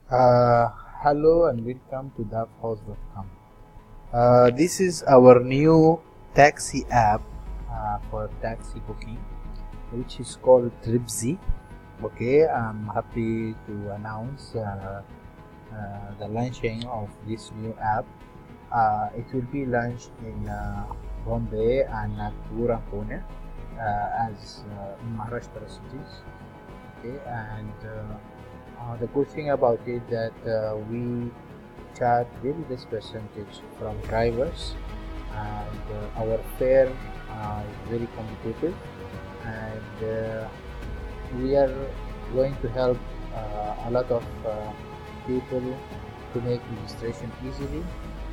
Uh, Hello and welcome to DAFHouse.com. This is our new taxi app for taxi booking, which is called Tripsy. Okay, I'm happy to announce the launching of this new app. It will be launched in Bombay and Nagpur and Pune as Maharashtra cities. Okay, and the good thing about it that we charge very less percentage from drivers, and our fare is very competitive, and we are going to help a lot of people to make registration easily,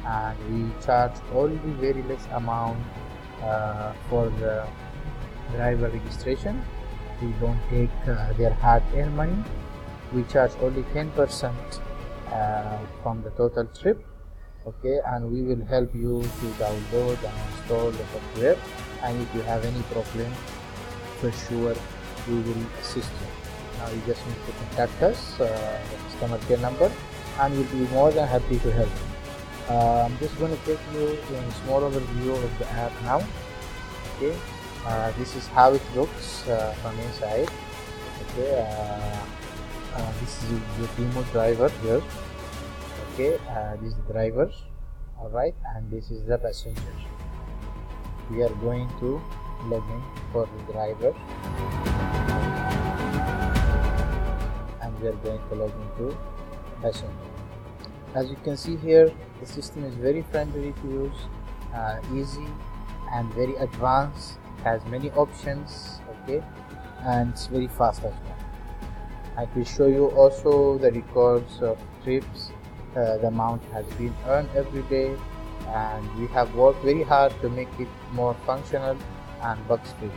and we charge only very less amount for the driver registration. We don't take their hard-earned money. We charge only 10% from the total trip. Okay, and we will help you to download and install the software, and if you have any problem, for sure we will assist you. Now you just need to contact us, the customer care number, and we'll be more than happy to help you. I'm just going to take you in a small overview of the app now. Okay, this is how it looks from inside. Okay, this is the demo driver here. Okay, this is the driver, all right, and this is the passenger. We are going to log in for the driver, and we are going to log into passenger. As you can see here, the system is very friendly to use, easy and very advanced, has many options. Okay, and it's very fast as well. I will show you also the records of trips, the amount has been earned every day, and we have worked very hard to make it more functional and bugs free.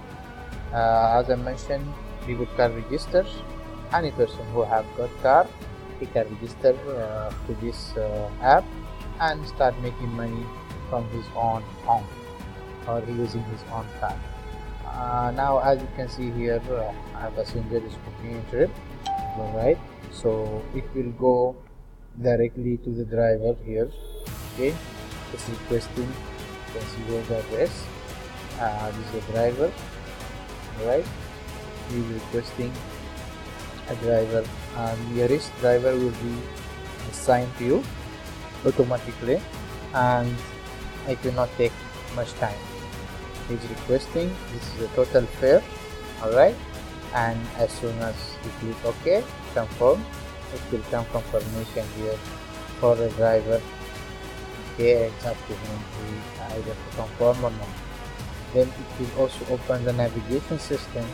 As I mentioned, people can register. Any person who have got car, he can register to this app and start making money from his own home or using his own car. Now, as you can see here, a passenger is booking a trip. Alright, so it will go directly to the driver here. Okay, it's requesting. You can see here the address. This is the driver. Alright, he is requesting a driver, and nearest driver will be assigned to you automatically, and it will not take much time. He's requesting. This is the total fare. Alright, and as soon as you click OK, confirm, it will come confirmation here for the driver. Okay, it's up to him to either to confirm or not. Then it will also open the navigation system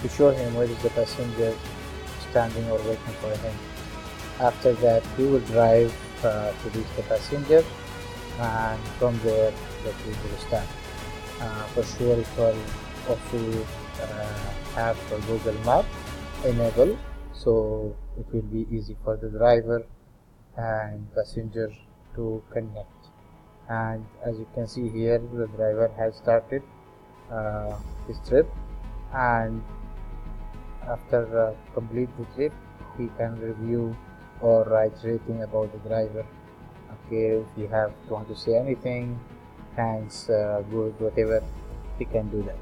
to show him where is the passenger standing or waiting for him. After that, he will drive to reach the passenger, and from there that we will start. For sure, it will also have a Google Map enable, so it will be easy for the driver and passenger to connect. And as you can see here, the driver has started his trip, and after complete the trip, he can review or write rating about the driver. Okay, if you want to say anything, thanks, good, whatever, he can do that.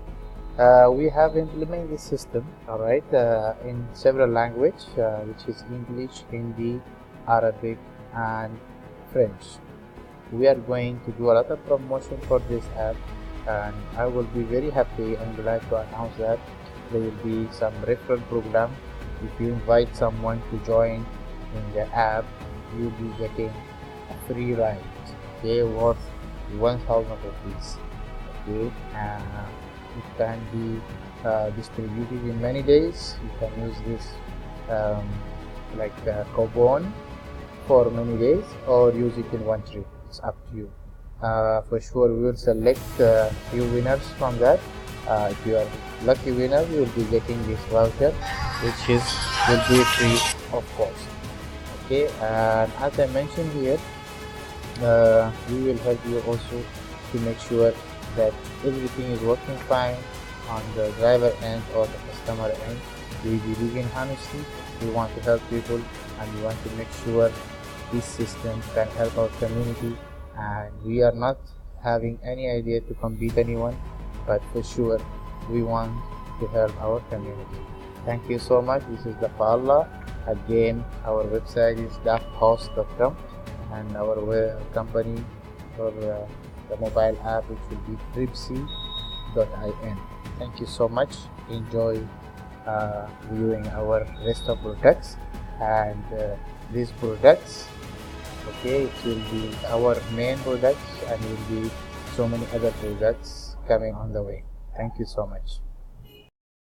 We have implemented this system, alright, in several languages, which is English, Hindi, Arabic, and French. We are going to do a lot of promotion for this app, and I will be very happy and glad to announce that there will be some referral program. If you invite someone to join in the app, you will be getting a free ride, okay, worth 1,000 rupees. Okay, it can be distributed in many days. You can use this like coupon for many days, or use it in one trip. It's up to you. For sure, we will select few winners from that. If you are lucky winner, you will be getting this voucher, which will be free of cost. Okay, and as I mentioned here, we will help you also to make sure that everything is working fine on the driver end or the customer end. We believe in honesty. We want to help people, and we want to make sure this system can help our community, and we are not having any idea to compete anyone, but for sure we want to help our community. Thank you so much. This is Dafallah. Again, our website is dafhost.com, and our company for the mobile app, which will be tripsy.in. Thank you so much. Enjoy viewing our rest of products, and these products, okay, it will be our main products, and will be so many other products coming on the way. Thank you so much.